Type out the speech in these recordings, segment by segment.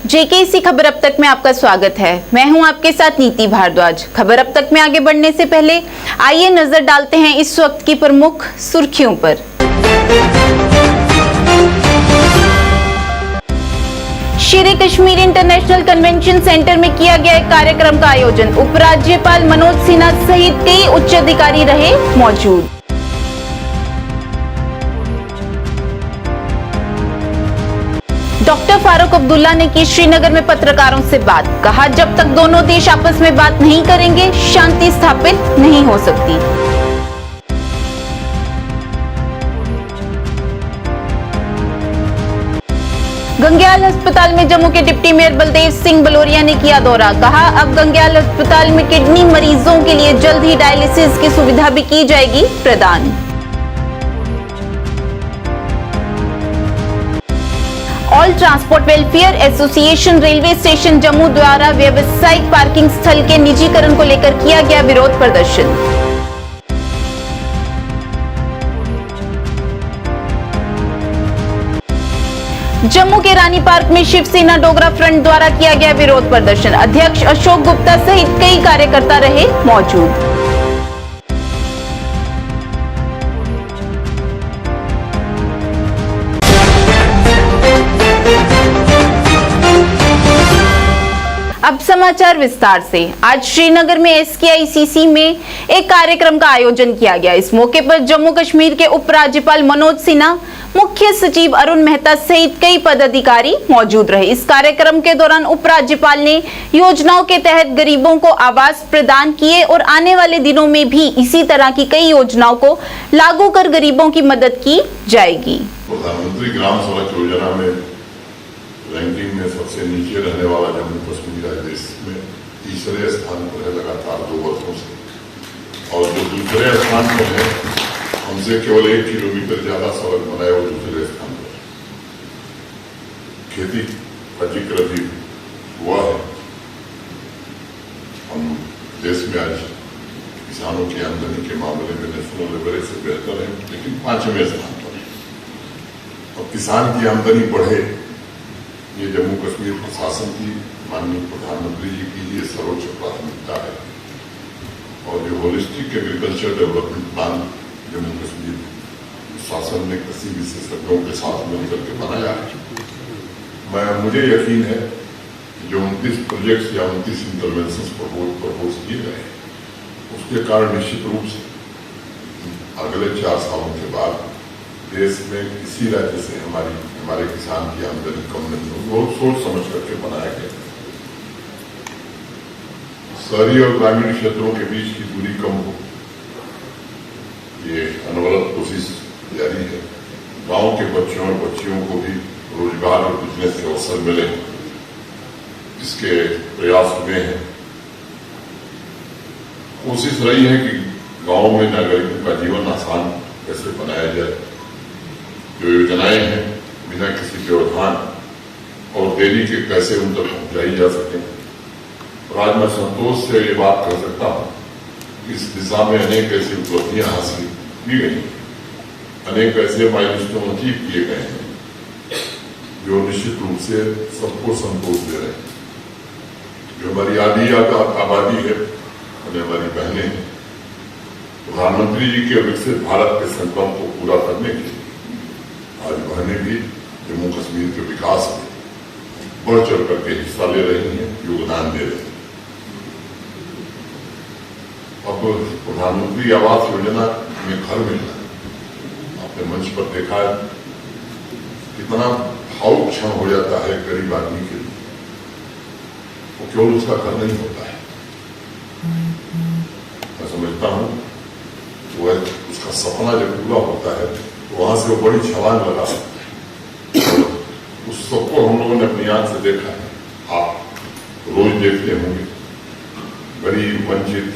JKC खबर अब तक में आपका स्वागत है। मैं हूं आपके साथ नीति भारद्वाज। खबर अब तक में आगे बढ़ने से पहले आइए नजर डालते हैं इस वक्त की प्रमुख सुर्खियों पर। शेर कश्मीर इंटरनेशनल कन्वेंशन सेंटर में किया गया एक कार्यक्रम का आयोजन। उपराज्यपाल मनोज सिन्हा सहित कई उच्च अधिकारी रहे मौजूद। डॉक्टर फारूक अब्दुल्ला ने की श्रीनगर में पत्रकारों से बात। कहा, जब तक दोनों देश आपस में बात नहीं करेंगे शांति स्थापित नहीं हो सकती। गंग्याल अस्पताल में जम्मू के डिप्टी मेयर बलदेव सिंह बलोरिया ने किया दौरा। कहा, अब गंग्याल अस्पताल में किडनी मरीजों के लिए जल्द ही डायलिसिस की सुविधा भी की जाएगी प्रदान। All transport welfare association railway station Jammu द्वारा व्यावसायिक पार्किंग स्थल के निजीकरण को लेकर किया गया विरोध प्रदर्शन। जम्मू के रानी पार्क में शिवसेना डोगरा फ्रंट द्वारा किया गया विरोध प्रदर्शन। अध्यक्ष अशोक गुप्ता सहित कई कार्यकर्ता रहे मौजूद। अब समाचार विस्तार से। आज श्रीनगर में SKICC में एक कार्यक्रम का आयोजन किया गया। इस मौके पर जम्मू कश्मीर के उपराज्यपाल मनोज सिन्हा, मुख्य सचिव अरुण मेहता सहित कई पदाधिकारी मौजूद रहे। इस कार्यक्रम के दौरान उपराज्यपाल ने योजनाओं के तहत गरीबों को आवास प्रदान किए और आने वाले दिनों में भी इसी तरह की कई योजनाओं को लागू कर गरीबों की मदद की जाएगी। प्रधानमंत्री ग्राम सड़क योजना में रैंकिंग में सबसे नीचे रहने वाला जम्मू कश्मीर आज देश में तीसरे स्थान पर है लगातार 2 वर्षों से, और जो दूसरे स्थान पर है हमसे केवल 1 किलोमीटर ज्यादा सड़क बनाए वो दूसरे स्थान पर। खेती का जिक्र भी हुआ है। हम देश में आज किसानों की आमदनी के मामले में नेशनल एवरेज से बेहतर है, लेकिन 5वें स्थान पर है। और किसान की आमदनी बढ़े, ये जम्मू कश्मीर प्रशासन की, माननीय प्रधानमंत्री जी की ये सर्वोच्च प्राथमिकता है। और जो holistic agriculture development plan Jammu Kashmir शासन ने कृषि विशेषज्ञों के साथ मिलकर के बनाया है, मुझे यकीन है कि जो 29 प्रोजेक्ट्स या 29 इंटरवेंशन प्रपोज किए गए हैं, उसके कारण निश्चित रूप से अगले 4 सालों के बाद देश में किसी राज्य से हमारे किसान की आमदनी कम नहीं होगी। बहुत सोच समझ करके बनाया गया। शहरी और ग्रामीण क्षेत्रों के बीच की दूरी कम हो, ये अनवरत कोशिश जारी है। गांव के बच्चों और बच्चियों को भी रोजगार और बिजनेस के अवसर मिले, इसके प्रयास हुए हैं। कोशिश रही है कि गांव में नागरिकों का जीवन आसान कैसे बनाया जाए। जो योजनाएं हैं बिना किसी व्यवधान और देरी के कैसे उन तक पहुंचाई जा सके। और आज मैं संतोष से ये बात कर सकता हूं कि इस दिशा में अनेक ऐसी उपलब्धियां हासिल की गई, अनेक ऐसे माइलस्टोन अचीव किए गए हैं जो निश्चित रूप से सबको संतोष दे रहे हैं। जो हमारी आबादी है, हमारी बहनें हैं, प्रधानमंत्री जी के विकसित भारत के संकल्प को पूरा करने के लिए आज बहनें भी जम्मू कश्मीर के विकास में बढ़ चढ़ करके हिस्सा ले रही हैं, योगदान दे रही हैं। अब प्रधानमंत्री आवास योजना में घर मिलना, आपने मंच पर देखा है कितना भावुक क्षण हो जाता है गरीब आदमी के लिए। वो केवल उसका घर नहीं होता है, मैं समझता हूं वो उसका सपना जब पूरा होता है तो वहां से वो बड़ी छलांग लगा सकता है। उस सबको हम लोगों ने अपनी आंख से देखा है, आप रोज देखते होंगे। गरीब, वंचित,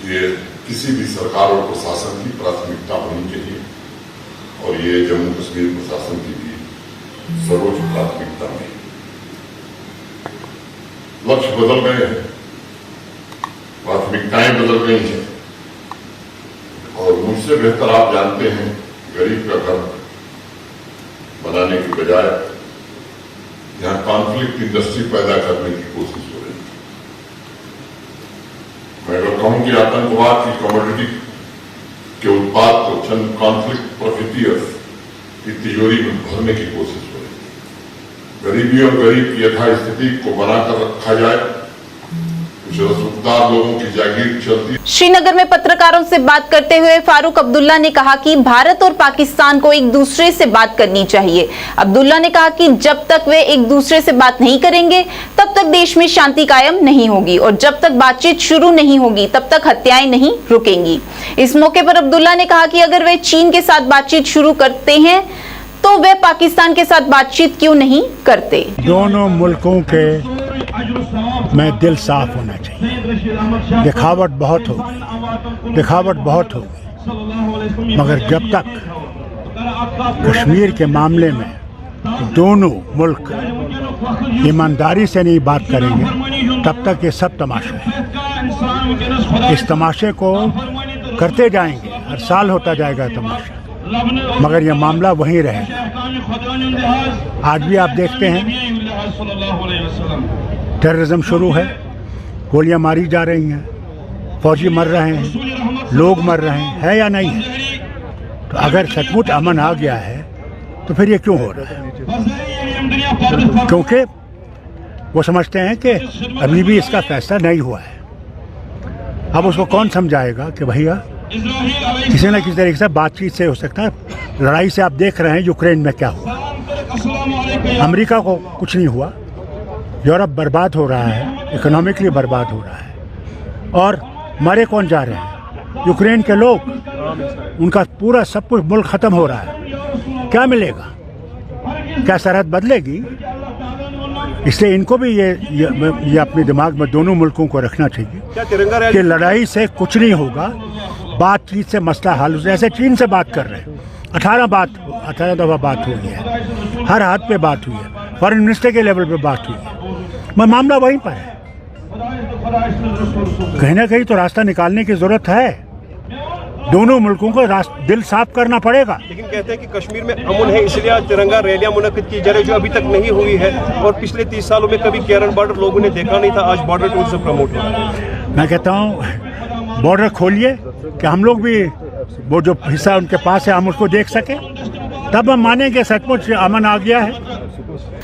ये किसी भी सरकार और प्रशासन की प्राथमिकता होनी चाहिए, और ये जम्मू कश्मीर प्रशासन की भी सर्वोच्च प्राथमिकता में। लक्ष्य बदल गए हैं, प्राथमिकताएं बदल गई हैं, और मुझसे बेहतर आप जानते हैं गरीब का घर बनाने की बजाय यहाँ कॉन्फ्लिक्ट इंडस्ट्री पैदा करने की कोशिश हो रही है। मैं अगर कहूं कि आतंकवाद की कमोडिटी के उत्पाद को चंद कॉन्फ्लिक्ट प्रोफिटियर्स की तिजोरी में भरने की कोशिश हो रही है। गरीबी और गरीब की यथास्थिति को बनाकर रखा जाए, कुछ रसूखदार लोगों की जागीर चलती। श्रीनगर में पत्रकारों से बात करते हुए फारूक अब्दुल्ला ने कहा कि भारत और पाकिस्तान को एक दूसरे से बात करनी चाहिए। अब्दुल्ला ने कहा कि जब तक वे एक दूसरे से बात नहीं करेंगे तब तक देश में शांति कायम नहीं होगी और जब तक बातचीत शुरू नहीं होगी तब तक हत्याएं नहीं रुकेंगी। इस मौके पर अब्दुल्ला ने कहा कि अगर वे चीन के साथ बातचीत शुरू करते हैं तो वे पाकिस्तान के साथ बातचीत क्यों नहीं करते। दोनों मुल्कों के में दिल साफ होना चाहिए। दिखावट बहुत होगी, मगर जब तक कश्मीर के मामले में दोनों मुल्क ईमानदारी से नहीं बात करेंगे तब तक ये सब तमाशे हैं। इस तमाशे को करते जाएंगे, हर साल होता जाएगा तमाशा, मगर यह मामला वहीं रहेगा। आज भी आप देखते हैं टेररिज्म शुरू है, गोलियां मारी जा रही हैं, फौजी मर रहे हैं, लोग मर रहे हैं, है या नहीं है? तो अगर सचमुच अमन आ गया है तो फिर ये क्यों हो रहा है? क्योंकि वो समझते हैं कि अभी भी इसका फैसला नहीं हुआ है। अब उसको कौन समझाएगा कि भैया किसी न किसी तरीके से बातचीत से हो सकता है। लड़ाई से आप देख रहे हैं यूक्रेन में क्या हुआ, अमेरिका को कुछ नहीं हुआ, यूरोप बर्बाद हो रहा है, इकोनॉमिकली बर्बाद हो रहा है, और मरे कौन जा रहे हैं? यूक्रेन के लोग, उनका पूरा सब कुछ मुल्क ख़त्म हो रहा है। क्या मिलेगा? क्या सरहद बदलेगी? इसलिए इनको भी ये अपने दिमाग में दोनों मुल्कों को रखना चाहिए कि लड़ाई से कुछ नहीं होगा, बातचीत से मसला हल हो। जैसे चीन से बात कर रहे हैं, 18 दफ़ा बात हुई है, हर हाथ पे बात हुई है, फॉरेन मिनिस्टर के लेवल पे बात हुई है, मगर मामला वहीं पर है। कहीं ना कहीं तो रास्ता निकालने की ज़रूरत है। दोनों मुल्कों को दिल साफ करना पड़ेगा। लेकिन कहते हैं कि कश्मीर में अमन है, इसलिए आज तिरंगा रैलियां मुनक्किद की जा रही है, जो अभी तक नहीं हुई है, और पिछले 30 सालों में कभी केरन बॉर्डर लोगों ने देखा नहीं था। आज बॉर्डर टूरिज्म प्रमोट हो रहा है। मैं कहता हूँ बॉर्डर खोलिए कि हम लोग भी वो जो हिस्सा उनके पास है हम उसको देख सकें, तब हम मानेंगे सचमुच अमन आ गया है।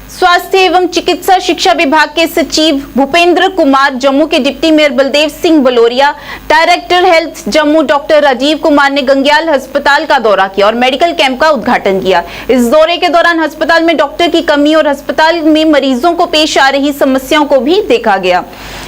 स्वास्थ्य एवं चिकित्सा शिक्षा विभाग के सचिव भूपेंद्र कुमार, जम्मू के deputy mayor Baldev Singh Baloria, director health Jammu doctor Rajeev Kumar ने गंग्याल अस्पताल का दौरा किया और मेडिकल कैंप का उद्घाटन किया। इस दौरे के दौरान अस्पताल में डॉक्टर की कमी और अस्पताल में मरीजों को पेश आ रही समस्याओं को भी देखा गया।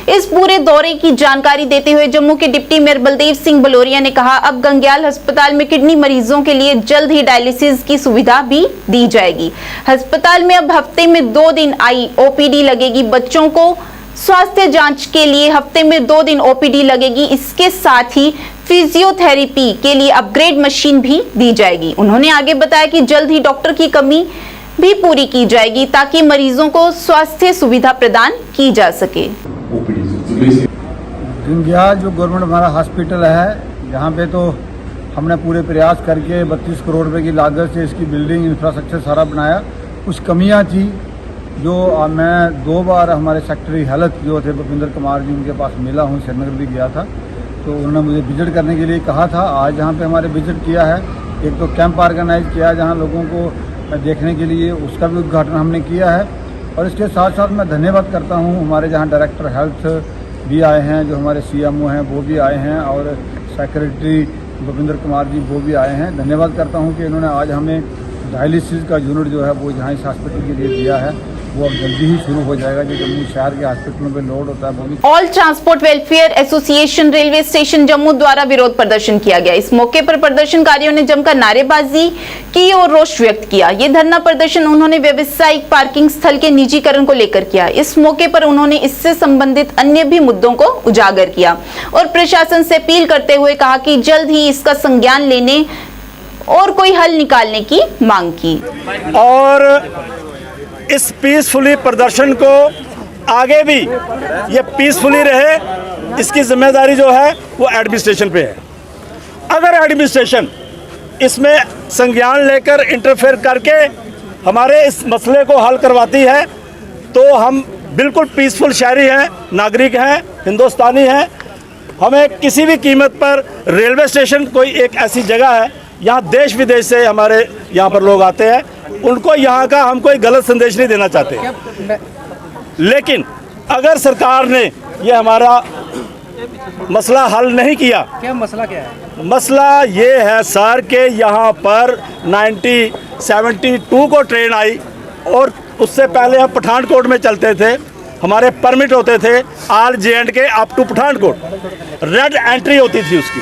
इस पूरे दौरे की जानकारी देते हुए जम्मू के डिप्टी मेयर बलदेव सिंह बलोरिया ने कहा, अब गंग्याल अस्पताल में किडनी मरीजों के लिए जल्द ही डायलिसिस की सुविधा भी दी जाएगी। अस्पताल में अब हफ्ते में 2 दिन OPD लगेगी। बच्चों को स्वास्थ्य जांच के लिए हफ्ते में 2 दिन OPD लगेगी। इसके साथ ही फिजियोथेरेपी के लिए अपग्रेड मशीन भी दी जाएगी। उन्होंने आगे बताया कि जल्द ही डॉक्टर की कमी भी पूरी की जाएगी ताकि मरीजों को स्वास्थ्य सुविधा प्रदान की जा सके। गंग्याल जो गवर्नमेंट हमारा हॉस्पिटल है, यहाँ पे तो हमने पूरे प्रयास करके 32 करोड़ रुपए की लागत से इसकी बिल्डिंग इंफ्रास्ट्रक्चर सारा बनाया। कुछ कमियाँ थी जो मैं 2 बार हमारे सेक्रेटरी हेल्थ जो थे भूपेंद्र कुमार जी, उनके पास मिला हूँ, श्रीनगर भी गया था, तो उन्होंने मुझे विजिट करने के लिए कहा था। आज यहाँ पे हमारे विजिट किया है, एक तो कैंप ऑर्गेनाइज किया है जहाँ लोगों को देखने के लिए, उसका भी उद्घाटन हमने किया है। और इसके साथ साथ मैं धन्यवाद करता हूँ हमारे जहाँ डायरेक्टर हेल्थ भी आए हैं, जो हमारे CMO हैं वो भी आए हैं, और सेक्रेटरी भूपेंद्र कुमार जी वो भी आए हैं। धन्यवाद करता हूँ कि इन्होंने आज हमें डायलिसिस का यूनिट जो है वो जहाँ इस हॉस्पिटल के लिए दिया है, वो अब जल्दी ही शुरू हो जाएगा। जो जम्मू शहर के हॉस्पिटलों पे लोड होता है वो भी। All transport welfare association railway station Jammu द्वारा विरोध प्रदर्शन किया गया। इस मौके पर प्रदर्शनकारियों ने जमकर नारेबाजी की और रोष व्यक्त किया। ये धरना प्रदर्शन उन्होंने व्यावसायिक पार्किंग स्थल के निजीकरण को लेकर किया। इस मौके पर उन्होंने इससे संबंधित अन्य भी मुद्दों को उजागर किया और प्रशासन से अपील करते हुए कहा कि जल्द ही इसका संज्ञान लेने और कोई हल निकालने की मांग की। और इस पीसफुली प्रदर्शन को आगे भी ये पीसफुली रहे, इसकी जिम्मेदारी जो है वो एडमिनिस्ट्रेशन पे है। अगर एडमिनिस्ट्रेशन इसमें संज्ञान लेकर इंटरफेयर करके हमारे इस मसले को हल करवाती है तो हम बिल्कुल पीसफुल शहरी हैं, नागरिक हैं, हिंदुस्तानी हैं। हमें किसी भी कीमत पर रेलवे स्टेशन कोई एक ऐसी जगह है, यहाँ देश विदेश से हमारे यहाँ पर लोग आते हैं, उनको यहाँ का हम कोई गलत संदेश नहीं देना चाहते। लेकिन अगर सरकार ने ये हमारा मसला हल नहीं किया, क्या मसला क्या है? मसला ये है सर कि यहाँ पर 1972 को ट्रेन आई और उससे पहले हम पठानकोट में चलते थे, हमारे परमिट होते थे आल JNK के up to Pathankot, red entry होती थी उसकी,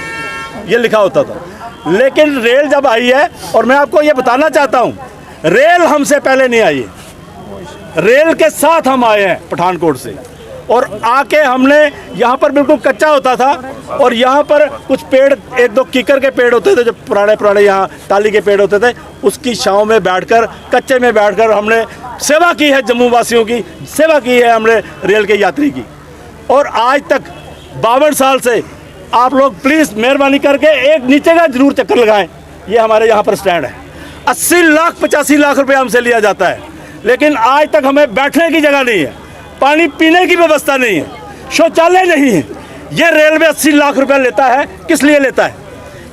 ये लिखा होता था। लेकिन रेल जब आई है, और मैं आपको ये बताना चाहता हूँ, रेल हमसे पहले नहीं आई है, रेल के साथ हम आए हैं पठानकोट से, और आके हमने यहाँ पर बिल्कुल कच्चा होता था, और यहाँ पर कुछ पेड़, एक दो कीकर के पेड़ होते थे जो पुराने यहाँ टाली के पेड़ होते थे, उसकी छांव में बैठकर, कच्चे में बैठकर हमने सेवा की है, जम्मू वासियों की सेवा की है हमने, रेल के यात्री की। और आज तक 52 साल से आप लोग प्लीज़ मेहरबानी करके एक नीचे का जरूर चक्कर लगाएं। ये हमारे यहाँ पर स्टैंड है, 80 लाख 85 लाख रुपये हमसे लिया जाता है, लेकिन आज तक हमें बैठने की जगह नहीं है, पानी पीने की व्यवस्था नहीं है, शौचालय नहीं है। ये रेलवे 80 लाख रुपए लेता है, किस लिए लेता है?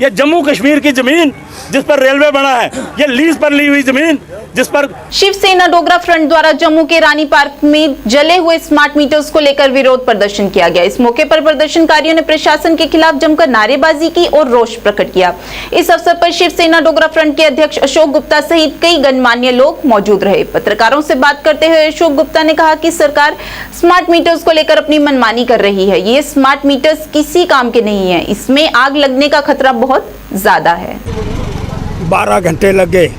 ये जम्मू कश्मीर की ज़मीन जिस पर रेलवे बना है, ये लीज पर ली हुई ज़मीन जिस पर शिवसेना डोगरा फ्रंट द्वारा जम्मू के रानी पार्क में जले हुए स्मार्ट मीटर्स को लेकर विरोध प्रदर्शन किया गया। इस मौके पर प्रदर्शनकारियों ने प्रशासन के खिलाफ जमकर नारेबाजी की और रोष प्रकट किया। इस अवसर पर शिवसेना डोगरा फ्रंट के अध्यक्ष अशोक गुप्ता सहित कई गणमान्य लोग मौजूद रहे। पत्रकारों से बात करते हुए अशोक गुप्ता ने कहा कि सरकार स्मार्ट मीटर्स को लेकर अपनी मनमानी कर रही है। ये स्मार्ट मीटर्स किसी काम के नहीं है, इसमें आग लगने का खतरा बहुत ज्यादा है। 12 घंटे लग गए,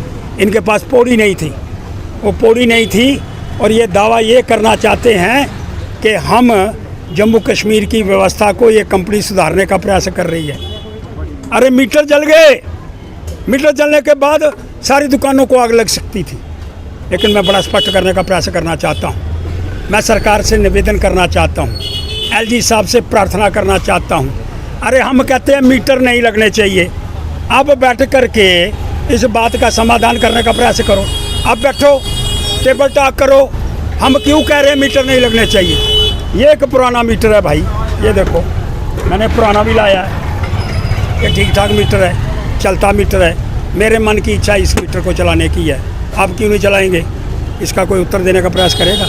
इनके पास पौड़ी नहीं थी, वो पौड़ी नहीं थी, और ये दावा ये करना चाहते हैं कि हम जम्मू कश्मीर की व्यवस्था को ये कंपनी सुधारने का प्रयास कर रही है। अरे मीटर जल गए, मीटर जलने के बाद सारी दुकानों को आग लग सकती थी। लेकिन मैं बड़ा स्पष्ट करने का प्रयास करना चाहता हूँ, मैं सरकार से निवेदन करना चाहता हूँ, LG साहब से प्रार्थना करना चाहता हूँ। अरे हम कहते हैं मीटर नहीं लगने चाहिए, अब बैठ करके इस बात का समाधान करने का प्रयास करो। अब बैठो, टेबल टॉक करो, हम क्यों कह रहे हैं मीटर नहीं लगने चाहिए। ये एक पुराना मीटर है भाई, ये देखो मैंने पुराना भी लाया है, ये ठीक ठाक मीटर है, चलता मीटर है। मेरे मन की इच्छा इस मीटर को चलाने की है, आप क्यों नहीं चलाएंगे? इसका कोई उत्तर देने का प्रयास करेगा?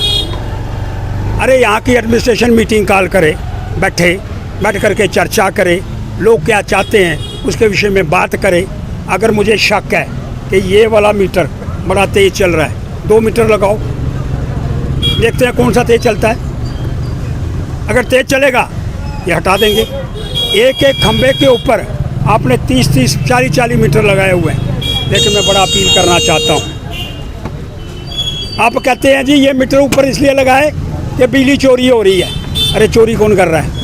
अरे यहाँ की एडमिनिस्ट्रेशन मीटिंग कॉल करे, बैठ करके चर्चा करे, लोग क्या चाहते हैं उसके विषय में बात करें। अगर मुझे शक है कि ये वाला मीटर बड़ा तेज़ चल रहा है, 2 मीटर लगाओ, देखते हैं कौन सा तेज़ चलता है। अगर तेज़ चलेगा ये हटा देंगे। एक एक खंबे के ऊपर आपने 30-30, 40-40 मीटर लगाए हुए हैं। लेकिन मैं बड़ा अपील करना चाहता हूँ, आप कहते हैं जी ये मीटर ऊपर इसलिए लगाए कि बिजली चोरी हो रही है। अरे चोरी कौन कर रहा है?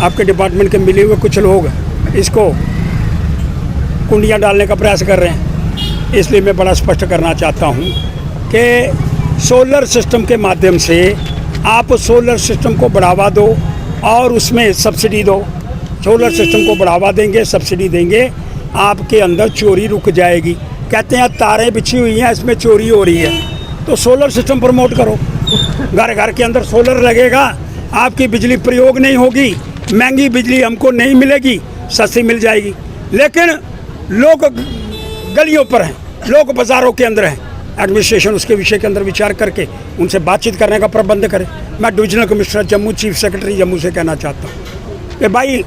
आपके डिपार्टमेंट के मिले हुए कुछ लोग इसको कुंडियाँ डालने का प्रयास कर रहे हैं। इसलिए मैं बड़ा स्पष्ट करना चाहता हूँ कि सोलर सिस्टम के माध्यम से आप सोलर सिस्टम को बढ़ावा दो और उसमें सब्सिडी दो। सोलर सिस्टम को बढ़ावा देंगे, सब्सिडी देंगे, आपके अंदर चोरी रुक जाएगी। कहते हैं तारें बिछी हुई हैं, इसमें चोरी हो रही है, तो सोलर सिस्टम प्रमोट करो। घर घर के अंदर सोलर लगेगा, आपकी बिजली प्रयोग नहीं होगी, महंगी बिजली हमको नहीं मिलेगी, सस्ती मिल जाएगी। लेकिन लोग गलियों पर हैं, लोग बाज़ारों के अंदर हैं, एडमिनिस्ट्रेशन उसके विषय के अंदर विचार करके उनसे बातचीत करने का प्रबंध करे। मैं divisional commissioner Jammu, chief secretary Jammu से कहना चाहता हूँ कि भाई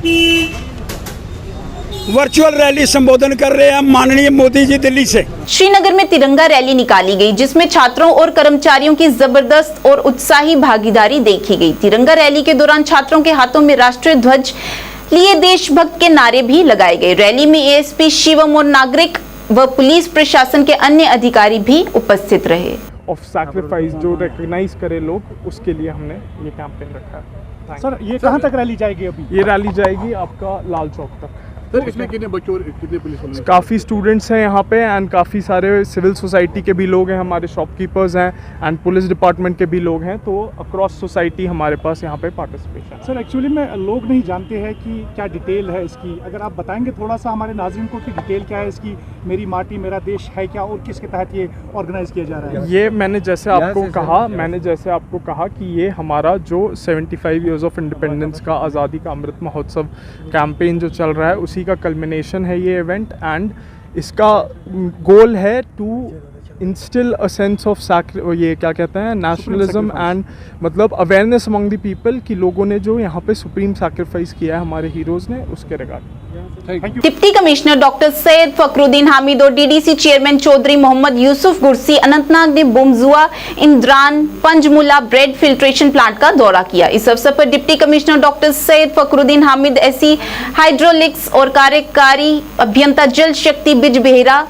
वर्चुअल रैली संबोधन कर रहे हैं माननीय मोदी जी दिल्ली से। श्रीनगर में तिरंगा रैली निकाली गई, जिसमें छात्रों और कर्मचारियों की जबरदस्त और उत्साही भागीदारी देखी गई। तिरंगा रैली के दौरान छात्रों के हाथों में राष्ट्रीय ध्वज लिए देशभक्त के नारे भी लगाए गए। रैली में ASP शिवम और नागरिक व पुलिस प्रशासन के अन्य अधिकारी भी उपस्थित रहे। ऑफ सैक्रिफाइस जो रिकग्नाइज करे लोग, उसके लिए हमने ये कैंपेन रखा है। सर ये कहाँ तक रैली जाएगी अभी? ये रैली जाएगी आपका लाल चौक तक। सर इसमें कितने बच्चों और कितने पुलिस वाले? काफ़ी स्टूडेंट्स हैं यहाँ पे एंड काफ़ी सारे सिविल सोसाइटी के भी लोग हैं, हमारे शॉपकीपर्स हैं एंड पुलिस डिपार्टमेंट के भी लोग हैं, तो अक्रॉस सोसाइटी हमारे पास यहाँ पे पार्टिसिपेशन है। सर एक्चुअली में लोग नहीं जानते हैं कि क्या डिटेल है इसकी, अगर आप बताएंगे थोड़ा सा हमारे नाज़रीन को कि डिटेल क्या है इसकी, मेरी माटी मेरा देश है क्या और किसके तहत ये ऑर्गेनाइज किया जा रहा है? ये मैंने जैसे आपको कहा कि ये हमारा जो 75 ईयर्स ऑफ इंडिपेंडेंस का आज़ादी का अमृत महोत्सव कैंपेन जो चल रहा है उसी का कल्मिनेशन है ये इवेंट, एंड इसका गोल है to instil a sense of ये क्या कहते हैं नेशनलिज्म एंड मतलब अवेयरनेस अमंग द पीपल कि लोगों ने जो यहाँ पे सुप्रीम सैक्रिफाइस किया है हमारे हीरोज़ ने, उसके regarding. Deputy commissioner doctor Syed Fakhruddin Hamid और डीडीसी चेयरमैन चौधरी मोहम्मद यूसुफ गुरसी अनंतनाग ने बुमजुआ, इंद्रान, पंजमुला ब्रेड फिल्ट्रेशन प्लांट का दौरा किया। इस अवसर पर deputy commissioner doctor Syed Fakhruddin Hamid AC hydraulics और कार्यकारी अभियंता जल शक्ति बिजबेहरा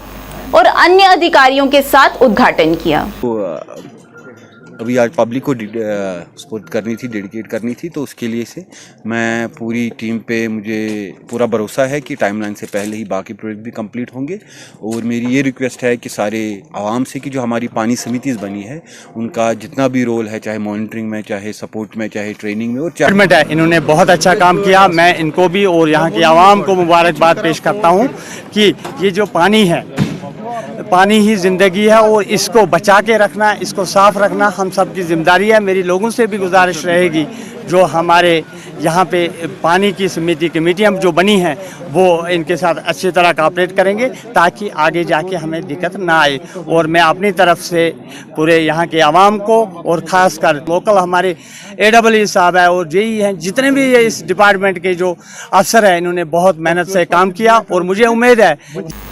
और अन्य अधिकारियों के साथ उद्घाटन किया। अभी आज पब्लिक को सपोर्ट करनी थी, डेडिकेट करनी थी, तो उसके लिए से मैं पूरी टीम पे मुझे पूरा भरोसा है कि टाइमलाइन से पहले ही बाकी प्रोजेक्ट भी कंप्लीट होंगे। और मेरी ये रिक्वेस्ट है कि सारे आवाम से कि जो हमारी पानी समितियाँ बनी है उनका जितना भी रोल है, चाहे मॉनिटरिंग में, चाहे सपोर्ट में, चाहे ट्रेनिंग में और गवर्नमेंट है, इन्होंने बहुत अच्छा काम किया। मैं इनको भी और यहाँ की आवाम को मुबारकबाद पेश करता हूँ कि ये जो पानी है, पानी ही ज़िंदगी है और इसको बचा के रखना, इसको साफ़ रखना हम सब की जिम्मेदारी है। मेरी लोगों से भी गुजारिश रहेगी जो हमारे यहाँ पे पानी की समिति कमेटियाँ जो बनी हैं वो इनके साथ अच्छी तरह कोऑपरेट करेंगे ताकि आगे जाके हमें दिक्कत ना आए। और मैं अपनी तरफ से पूरे यहाँ के आवाम को और ख़ास कर लोकल हमारे AEE साहब है और जेई हैं, जितने भी ये इस डिपार्टमेंट के जो अफसर हैं, इन्होंने बहुत मेहनत से काम किया और मुझे उम्मीद है।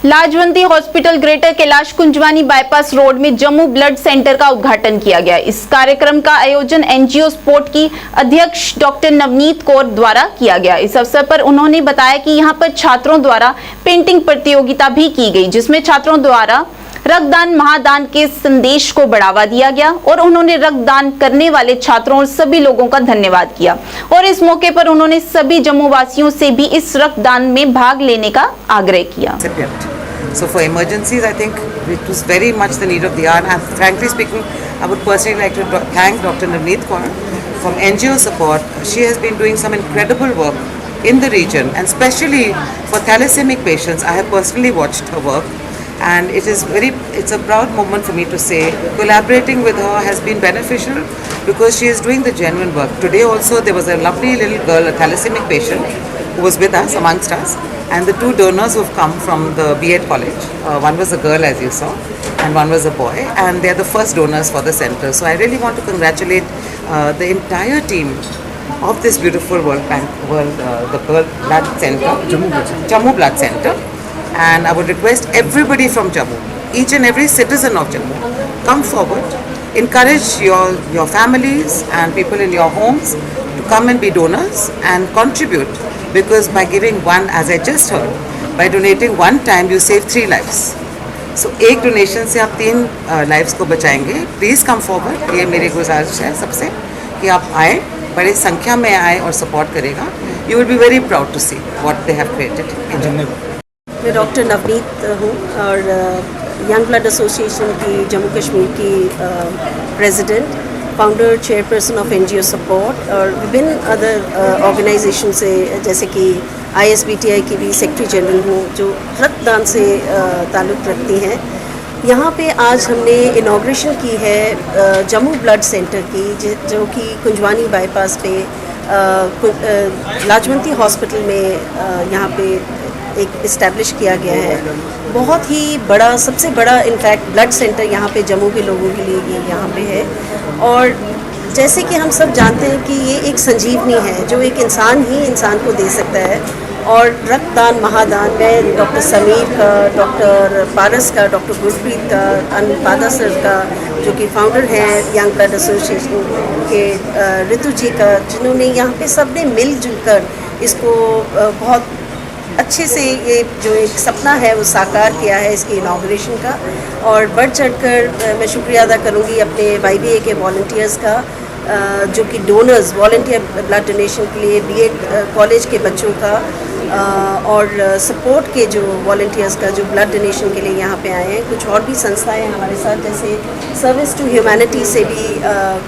Lajwanti hospital Greater Kailash Kunjwani bypass road में जम्मू ब्लड सेंटर का उद्घाटन किया गया। इस कार्यक्रम का आयोजन NGO स्पोर्ट की अध्यक्ष डॉक्टर नवनीत कौर द्वारा किया गया। इस अवसर पर उन्होंने बताया कि यहाँ पर छात्रों द्वारा पेंटिंग प्रतियोगिता भी की गई, जिसमें छात्रों द्वारा रक्तदान महादान के संदेश को बढ़ावा दिया गया और उन्होंने रक्तदान करने वाले छात्रों और सभी लोगों का धन्यवाद किया। और इस मौके पर उन्होंने सभी जम्मू वासियों से भी इस रक्तदान में भाग लेने का आग्रह किया। So for emergencies, I think it was very much the need of the hour. And frankly speaking, I would personally like to thank Dr. Navneet Kaur from NGO support. She has been doing some incredible work in the region, and especially for thalassaemic patients. I have personally watched her work, and it's a proud moment for me to say collaborating with her has been beneficial because she is doing the genuine work. Today also there was a lovely little girl, a thalassaemic patient, who was with us, amongst us, and the two donors who have come from the B.Ed college. One was a girl, as you saw, and one was a boy, and they are the first donors for the center. So I really want to congratulate the entire team of this beautiful the Blood Center, Jammu Blood Center, and I would request everybody from Jammu, each and every citizen of Jammu, come forward, encourage your families and people in your homes to come and be donors and contribute, because by giving one, as I just heard, by donating one time you save 3 lives. So एक donation से आप 3 lives को बचाएंगे। Please come forward, ये मेरी गुजारिश है सबसे कि आप आए, बड़ी संख्या में आए और सपोर्ट करेगा। You will be very proud to see what they have created in Jammu. मैं डॉक्टर नवनीत हूँ और यंग ब्लड एसोसिएशन की जम्मू कश्मीर की president, founder, chairperson of NGO support और विभिन्न अदर ऑर्गेनाइजेशन से, जैसे कि ISBTI की भी सेक्रेटरी जनरल हूँ जो रक्तदान से ताल्लुक़ रखती हैं। यहाँ पे आज हमने इनॉग्रेशन की है जम्मू ब्लड सेंटर की, जो कि कुंजवानी बाईपास पे लाजवंती हॉस्पिटल में यहाँ पे एक इस्टेब्लिश किया गया है। बहुत ही बड़ा, सबसे बड़ा इनफैक्ट ब्लड सेंटर यहाँ पे जम्मू के लोगों के लिए ये यहाँ पे है। और जैसे कि हम सब जानते हैं कि ये एक संजीवनी है जो एक इंसान ही इंसान को दे सकता है। और रक्तदान महादान में डॉक्टर समीर का, डॉक्टर पारस का, डॉक्टर गुरप्रीत का, अनुपादा सर का जो कि फाउंडर हैं यंग ब्लड एसोसिएशन के, ऋतु जी का, जिन्होंने यहाँ पे सब ने मिलजुल कर इसको बहुत अच्छे से ये जो एक सपना है वो साकार किया है इसके इनॉग्रेशन का। और बढ़ चढ़कर मैं शुक्रिया अदा करूँगी अपने YBA के वॉलंटियर्स का, जो कि डोनर्स, वॉलंटियर ब्लड डोनेशन के लिए B.Ed कॉलेज के बच्चों का, और सपोर्ट के जो वॉलंटियर्स का जो ब्लड डोनेशन के लिए यहाँ पे आए हैं। कुछ और भी संस्थाएं हैं हमारे साथ, जैसे सर्विस टू ह्यूमैनिटी से भी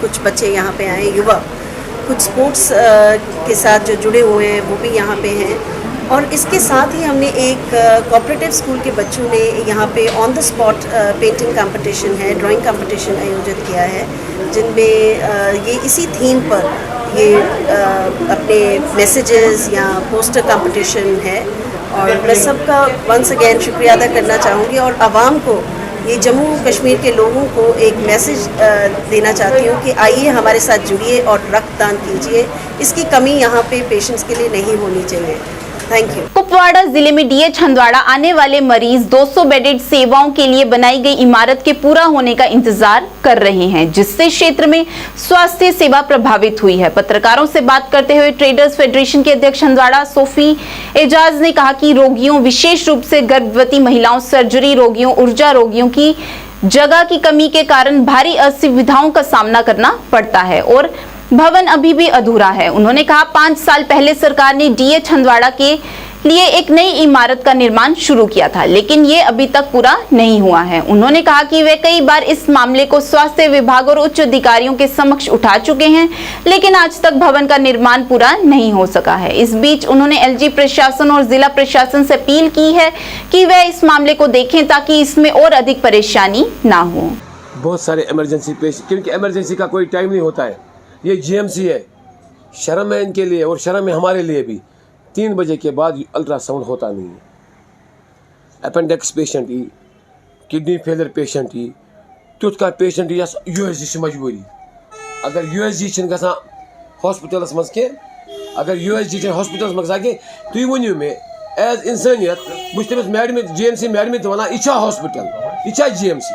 कुछ बच्चे यहाँ पे आए, युवा। कुछ स्पोर्ट्स के साथ जो जुड़े हुए हैं वो भी यहाँ पे हैं। और इसके साथ ही हमने एक कोऑपरेटिव स्कूल के बच्चों ने यहाँ पे on the spot painting competition है, ड्राइंग कंपटीशन आयोजित किया है, जिनमें ये इसी थीम पर ये अपने मैसेजेस या पोस्टर कंपटीशन है। और मैं सबका वंस अगेन शुक्रिया अदा करना चाहूँगी और आवाम को, ये जम्मू कश्मीर के लोगों को एक मैसेज देना चाहती हूँ कि आइए हमारे साथ जुड़िए और रक्तदान कीजिए। इसकी कमी यहाँ पे पेशेंट्स के लिए नहीं होनी चाहिए। Thank you. कुपवाड़ा जिले में डीएच हंदवाड़ा आने वाले मरीज 200 बेडेड सेवाओं के लिए बनाई गई इमारत के पूरा होने का इंतजार कर रहे हैं, जिससे क्षेत्र में स्वास्थ्य सेवा प्रभावित हुई है। पत्रकारों से बात करते हुए ट्रेडर्स फेडरेशन के अध्यक्ष हंदवाड़ा सोफी एजाज ने कहा कि रोगियों, विशेष रूप से गर्भवती महिलाओं, सर्जरी रोगियों, ऊर्जा रोगियों की जगह की कमी के कारण भारी असुविधाओं का सामना करना पड़ता है और भवन अभी भी अधूरा है। उन्होंने कहा 5 साल पहले सरकार ने डीएच हंदवाड़ा के लिए एक नई इमारत का निर्माण शुरू किया था, लेकिन ये अभी तक पूरा नहीं हुआ है। उन्होंने कहा कि वे कई बार इस मामले को स्वास्थ्य विभाग और उच्च अधिकारियों के समक्ष उठा चुके हैं, लेकिन आज तक भवन का निर्माण पूरा नहीं हो सका है। इस बीच उन्होंने एलजी प्रशासन और जिला प्रशासन से अपील की है कि वे इस मामले को देखें ताकि इसमें और अधिक परेशानी ना हो। बहुत सारे इमरजेंसी पेश, क्योंकि इमरजेंसी का कोई टाइम नहीं होता है। ये जीएमसी है, शर्म है इनके लिए और शर्म है हमारे लिए भी। 3 बजे के बाद अल्ट्रासाउंड होता नहीं है। अपेंडिक्स पेशेंट ही, किडनी फेलियर पेशेंट ही, तुथ का पेशेंट यस यूएसजी मजबूरी। अगर यूएसजी गसा हॉस्पिटल्स मज के, अगर यूएसजी हॉस्पिटल्स मज आगे तुम वनु मे एज इंसानियत बुझ तमिस मैडम जीएमसी मैडम वन यह हॉस्पिटल यह जीएमसी।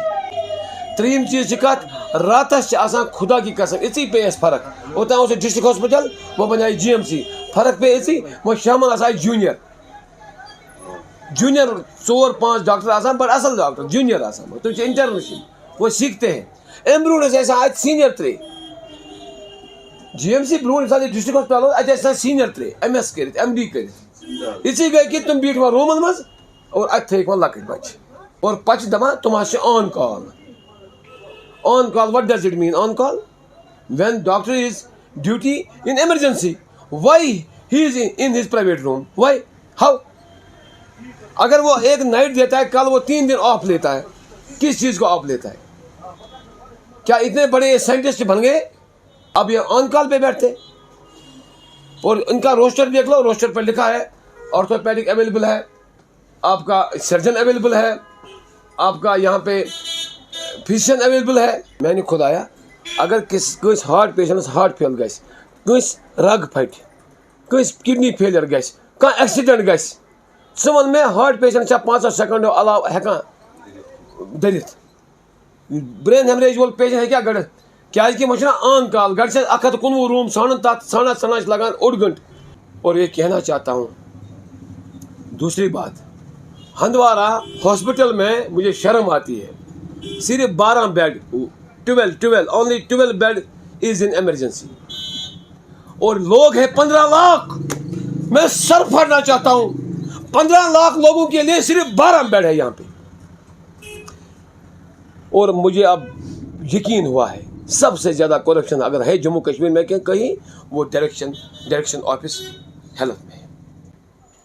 3 चीज कत रातस खुदा की कसम इसी पे फर्क ओत डिस्ट्रिक्ट हॉस्पिटल वो बनाए जीएमसी, फर्क पे इसी वो शाम जूनियर 4-5 डॉक्टर बड़ असल डॉक्टर जूनियर तुम इंटर्नशिप वो सीखते हैं। Um bro senior 3 GMC bro district hospital at senior 3 MS कर MD कर इसी गई कि तुम बीठ रूमन मज और अत लक बच्चे और पच दपान तुम on call. On call, what does it mean? On call? When doctor is duty in emergency, why he is in his private room? Why? How? अगर वो एक नाइट देता है, कल वो 3 दिन ऑफ लेता है, किस चीज़ को ऑफ लेता है? क्या इतने बड़े साइंटिस्ट बन गए अब ये ऑन कॉल पे बैठते? और इनका रोस्टर देख लो, रोस्टर पर लिखा है ऑर्थोपेडिक अवेलेबल है, आपका सर्जन अवेलेबल है, आपका यहाँ पे फिजिशियन अवेलेबल है। मैंने खुद आया, अगर किस हार्ट पेशेंट हार्ट फेल गस, किस रग फट, किस किडनी फेलियर गस, कह एक्सीडेंट गस, वन में हार्ट पेशेंट 5 सेकंडों अलाव हेकान दरित। ब्रेन हेमरेज वोल पेशेंट है क्या गड़ित क्या कि वह ऑन कॉल गड़ से 119 रूम सानन तथ साना लगान 1 घंटे। और ये कहना चाहता हूँ दूसरी बात, हंदवाड़ा हॉस्पिटल में मुझे शर्म आती है, सिर्फ 12 bed 12 only 12 bed is in emergency और लोग हैं 15 लाख। मैं सर फाड़ना चाहता हूं, 15 लाख लोगों के लिए सिर्फ 12 बेड है यहां पे। और मुझे अब यकीन हुआ है सबसे ज़्यादा करप्शन अगर है जम्मू कश्मीर में कहीं वो डायरेक्शन ऑफिस हेल्थ में है।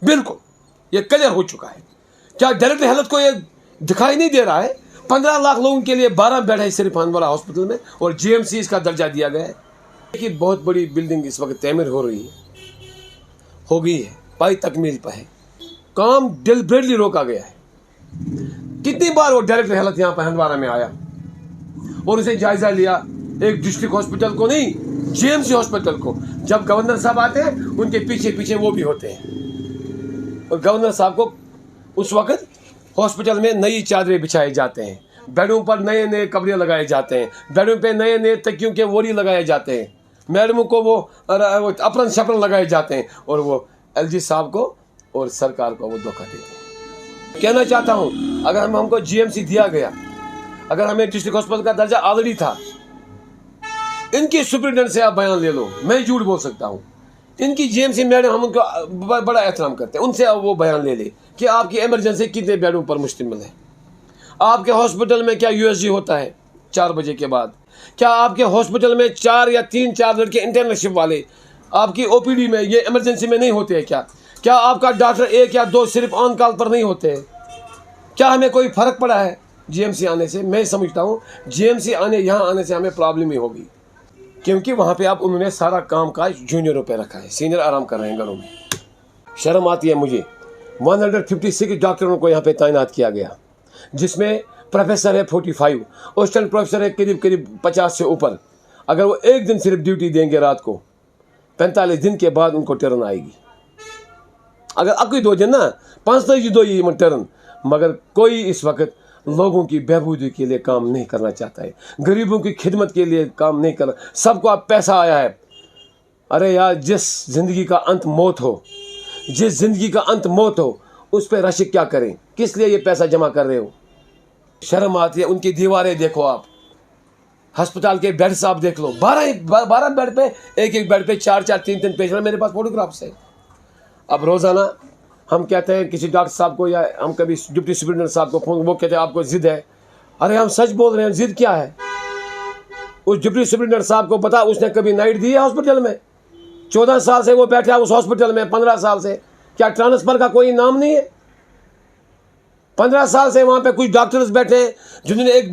बिल्कुल ये क्लियर हो चुका है। क्या डायरेक्टर हेल्थ को ये दिखाई नहीं दे रहा है? 15 लाख लोगों के लिए 12 बेड है सिर्फ हंदवाड़ा हॉस्पिटल में और जीएमसी इसका दर्जा दिया गया है। कि बहुत बड़ी बिल्डिंग इस वक्त तैमीर हो रही है, हो गई है, पाई तकमील पर है, काम डिलिबरेटली रोका गया है। कितनी बार वो डायरेक्टर हेल्थ यहाँ पर हंदवाड़ा में आया और उसे जायजा लिया, एक डिस्ट्रिक्ट हॉस्पिटल को नहीं जीएमसी हॉस्पिटल को। जब गवर्नर साहब आते हैं उनके पीछे पीछे वो भी होते हैं और गवर्नर साहब को उस वक्त हॉस्पिटल में नई चादरें बिछाए जाते हैं, बेडों पर नए नए कपड़े लगाए जाते हैं, बेडों पे नए नए तकियों के वोरी लगाए जाते हैं, मैडमों को वो अपन शपन लगाए जाते हैं और वो एलजी साहब को और सरकार को वो धोखा देते हैं। कहना चाहता हूँ अगर हमको जीएमसी दिया गया, अगर हमें डिस्ट्रिक्ट हॉस्पिटल का दर्जा ऑलरेडी था, इनके सुप्रिटेंडेंट से आप बयान ले लो, मैं झूठ बोल सकता हूँ, इनकी जीएमसी मैडम, हम उनको बड़ा एहतराम करते हैं, उनसे वो बयान ले ले कि आपकी इमरजेंसी कितने बेडों पर मुश्तमिल है। आपके हॉस्पिटल में क्या यूएसजी होता है 4 बजे के बाद? क्या आपके हॉस्पिटल में 4 या 3-4 लड़के इंटर्नशिप वाले आपकी ओपीडी में, ये इमरजेंसी में नहीं होते हैं क्या? क्या आपका डॉक्टर 1 या 2 सिर्फ ऑन कॉल पर नहीं होते हैं? क्या हमें कोई फ़र्क पड़ा है जीएमसी आने से? मैं समझता हूँ जीएमसी यहाँ आने से हमें प्रॉब्लम ही होगी, क्योंकि वहाँ पे अब उन्होंने सारा काम काज जूनियरों पे रखा है, सीनियर आराम कर रहे हैं घरों में। शर्म आती है मुझे। 156 डॉक्टरों को यहाँ पे तैनात किया गया, जिसमें प्रोफेसर है 45, असिस्टेंट प्रोफेसर है करीब 50 से ऊपर। अगर वो एक दिन सिर्फ ड्यूटी देंगे रात को, 45 दिन के बाद उनको टर्न आएगी। अगर अकोई 2 दिन ना 5 दो ये टर्न, मगर कोई इस वक्त लोगों की बहबूदी के लिए काम नहीं करना चाहता है, गरीबों की खिदमत के लिए काम नहीं कर। सबको अब पैसा आया है। अरे यार, जिस ज़िंदगी का अंत मौत हो, जिस ज़िंदगी का अंत मौत हो, उस पर रशिक क्या करें? किस लिए ये पैसा जमा कर रहे हो? शर्म आती है। उनकी दीवारें देखो आप, अस्पताल के बेड्स आप देख लो, 12 बेड पे, एक बेड पे 4-4, 3-3 पेशेंट। मेरे पास फोटोग्राफ्स है। अब रोज़ाना हम कहते हैं किसी डॉक्टर साहब को, या हम कभी डिप्टी सुपरिटेंडेंट साहब को फोन, वो कहते हैं आपको जिद है। अरे हम सच बोल रहे हैं, जिद क्या है? उस डिप्टी सुपरिटेंडेंट साहब को पता, उसने कभी नाइट दी है हॉस्पिटल में? 14 साल से वो बैठा है उस हॉस्पिटल में, 15 साल से। क्या ट्रांसफ़र का कोई नाम नहीं है? 15 साल से वहाँ पे कुछ डॉक्टर्स बैठे हैं जिन्होंने एक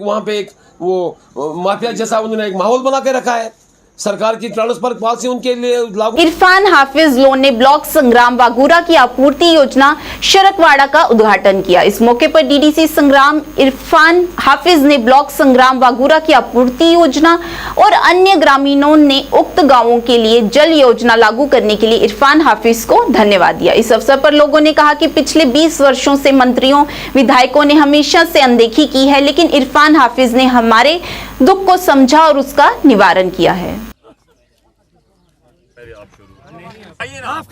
वहाँ पे एक वो माफिया जैसा उन्होंने एक माहौल बना के रखा है। सरकार की ट्रांसफर पॉलिसी उनके लिए लागू। इरफान हाफिज लोन ने ब्लॉक संग्राम बागूरा की आपूर्ति योजना शरकवाड़ा का उद्घाटन किया। इस मौके पर डीडीसी संग्राम इरफान हाफिज ने ब्लॉक संग्राम बागूरा की आपूर्ति योजना और अन्य ग्रामीणों ने उक्त गांवों के लिए जल योजना लागू करने के लिए इरफान हाफिज को धन्यवाद दिया। इस अवसर पर लोगों ने कहा कि पिछले 20 वर्षों से मंत्रियों, विधायकों ने हमेशा से अनदेखी की है, लेकिन इरफान हाफिज ने हमारे दुख को समझा और उसका निवारण किया है। आइए ना,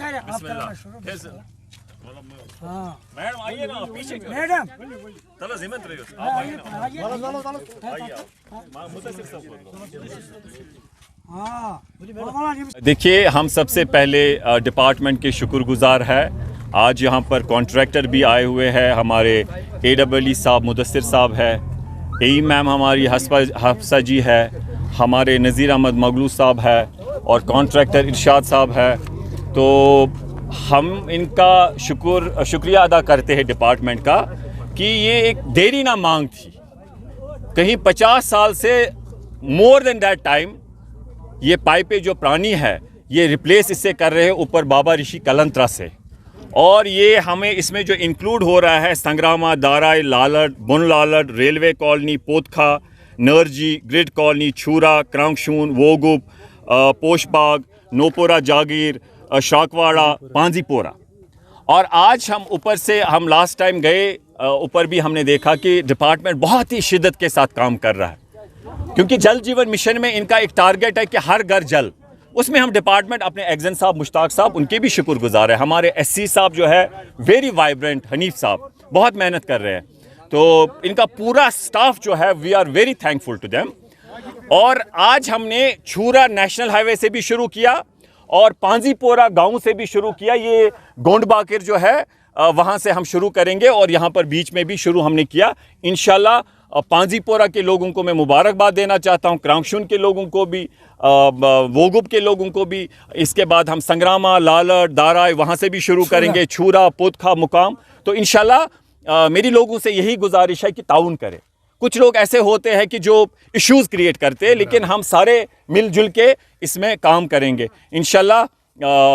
मैडम आइए ना, पीछे मैडम चलो जिम्मत रहियो, आप आइए ना। देखिए, हम सबसे पहले डिपार्टमेंट के शुक्रगुजार है। आज यहाँ पर कॉन्ट्रैक्टर भी आए हुए हैं, हमारे AEE साहब मुदस्सिर साहब है, AE मैम हमारी हफ्सा जी है, हमारे नज़ीर अहमद मगलू साहब है और कॉन्ट्रैक्टर इरशाद साहब है। तो हम इनका शुक्रिया अदा करते हैं डिपार्टमेंट का कि ये एक देरी ना मांग थी। कहीं 50 साल से मोर देन दैट टाइम ये पाइपें जो पुरानी है ये रिप्लेस इससे कर रहे हैं ऊपर बाबा ऋषि कलंत्रा से। और ये हमें इसमें जो इंक्लूड हो रहा है संग्रामा, दाराई, लालट, बुन लालट, रेलवे कॉलोनी, पोतखा, नरजी, ग्रिड कॉलोनी, छूरा, क्रांगशून, वोगुप, पोशबाग, नोपोरा जागीर, शाकवाड़ा, पांजीपोरा। और आज हम ऊपर से हम लास्ट टाइम गए ऊपर भी हमने देखा कि डिपार्टमेंट बहुत ही शिद्दत के साथ काम कर रहा है, क्योंकि जल जीवन मिशन में इनका एक टारगेट है कि हर घर जल। उसमें हम डिपार्टमेंट अपने एग्जन साहब, मुश्ताक साहब, उनके भी शुक्रगुजार है। हमारे SC साहब जो है वेरी वाइब्रेंट, हनीफ साहब बहुत मेहनत कर रहे हैं। तो इनका पूरा स्टाफ जो है we are very thankful to them. और आज हमने छूरा नेशनल हाईवे से भी शुरू किया और पांजीपोरा गांव से भी शुरू किया। ये गोंडबाकिर जो है वहाँ से हम शुरू करेंगे और यहाँ पर बीच में भी शुरू हमने किया। इंशाल्लाह पांजीपोरा के लोगों को मैं मुबारकबाद देना चाहता हूँ, क्रांगशून के लोगों को भी, वोगुप के लोगों को भी। इसके बाद हम संग्रामा, लालट, दाराई वहाँ से भी शुरू करेंगे, छूरा, पोतखा, मुकाम। तो इंशाल्लाह मेरी लोगों से यही गुजारिश है कि ताउन करें। कुछ लोग ऐसे होते हैं कि जो इश्यूज़ क्रिएट करते हैं, लेकिन हम सारे मिलजुल के इसमें काम करेंगे। इंशाल्लाह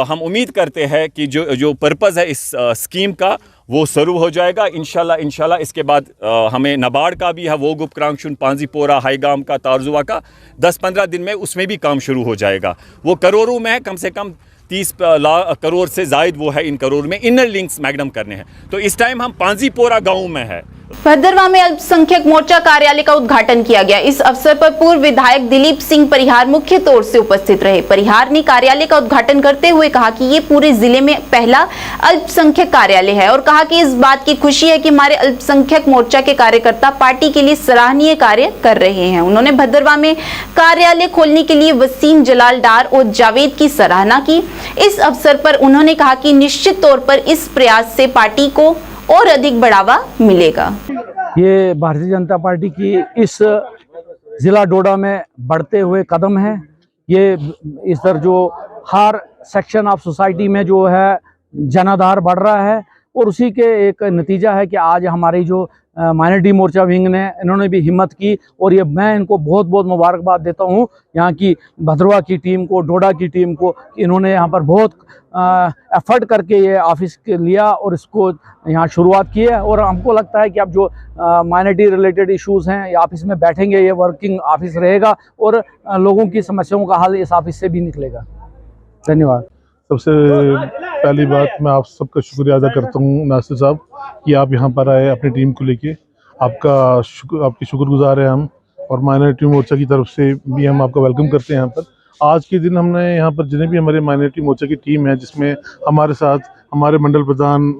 हम उम्मीद करते हैं कि जो पर्पज़ है इस स्कीम का वो सर्व हो जाएगा इंशाल्लाह। इसके बाद हमें नाबार्ड का भी है, वोगुप, क्रांगशून, पांजीपोरा, हाईगाम का, तारजुआ का 10-15 दिन में उसमें भी काम शुरू हो जाएगा। वो करोड़ों में है, कम से कम 30 करोड़ से ज़ायद वो है इन करोड़ में इनर लिंक्स मैगडम करने हैं। तो इस टाइम हम पांजीपोरा गाँव में है, भद्रवाह में अल्पसंख्यक मोर्चा कार्यालय का उद्घाटन किया गया। इस अवसर पर पूर्व विधायक दिलीप सिंह परिहार मुख्य तौर से उपस्थित रहे। परिहार ने कार्यालय का उद्घाटन करते हुए कहा कि ये पूरे जिले में पहला अल्पसंख्यक कार्यालय है और कहा कि इस बात की खुशी है कि हमारे अल्पसंख्यक मोर्चा के कार्यकर्ता पार्टी के लिए सराहनीय कार्य कर रहे हैं। उन्होंने भद्रवाह में कार्यालय खोलने के लिए वसीम जलाल डार और जावेद की सराहना की। इस अवसर पर उन्होंने कहा कि निश्चित तौर पर इस प्रयास से पार्टी को और अधिक बढ़ावा मिलेगा। ये भारतीय जनता पार्टी की इस जिला डोडा में बढ़ते हुए कदम है। ये इस तरह जो हर सेक्शन ऑफ सोसाइटी में जो है जनाधार बढ़ रहा है और उसी के एक नतीजा है कि आज हमारी जो माइनॉरिटी मोर्चा विंग ने इन्होंने भी हिम्मत की और ये मैं इनको बहुत बहुत मुबारकबाद देता हूँ यहाँ की भद्रवाह की टीम को, डोडा की टीम को। इन्होंने यहाँ पर बहुत एफर्ट करके ये ऑफिस लिया और इसको यहाँ शुरुआत की है और हमको लगता है कि अब जो माइनॉरिटी रिलेटेड इश्यूज़ हैं ये ऑफिस में बैठेंगे, ये वर्किंग ऑफिस रहेगा और लोगों की समस्याओं का हल इस ऑफिस से भी निकलेगा। धन्यवाद। सबसे पहली बात मैं आप सबका शुक्रिया अदा करता हूँ नासिर साहब कि आप यहाँ पर आए अपनी टीम को लेके। आपकी शुक्रगुजार है हम और माइनॉरिटी मोर्चा की तरफ से भी हम आपका वेलकम करते हैं यहाँ पर। आज के दिन हमने यहाँ पर जितने भी हमारे माइनॉरिटी मोर्चा की टीम है जिसमें हमारे साथ हमारे मंडल प्रधान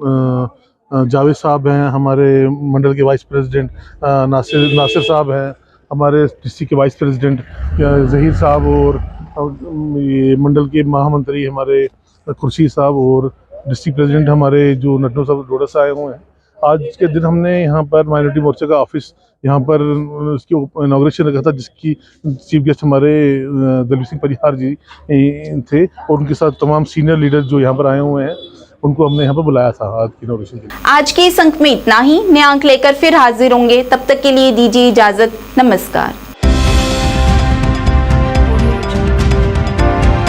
जावेद साहब हैं, हमारे मंडल के वाइस प्रेसिडेंट नासिर साहब हैं, हमारे डिस्ट्रिक्ट के वाइस प्रेसिडेंट जहीर साहब और ये मंडल के महामंत्री हमारे खुर्शीद साहब और डिस्ट्रिक्ट प्रेसिडेंट हमारे जो नटनो साहब डोडा से आए हुए हैं। आज के दिन हमने यहाँ पर माइनॉरिटी मोर्चा का ऑफिस यहाँ पर उसकी इनाग्रेशन रखा था जिसकी चीफ गेस्ट हमारे दिलीप सिंह परिहार जी थे और उनके साथ तमाम सीनियर लीडर जो यहाँ पर आए हुए हैं उनको हमने यहाँ पर बुलाया था आज की इनाग्रेशन के लिए। आज के इस अंक में इतना ही। नया अंक लेकर फिर हाजिर होंगे, तब तक के लिए दीजिए इजाजत। नमस्कार।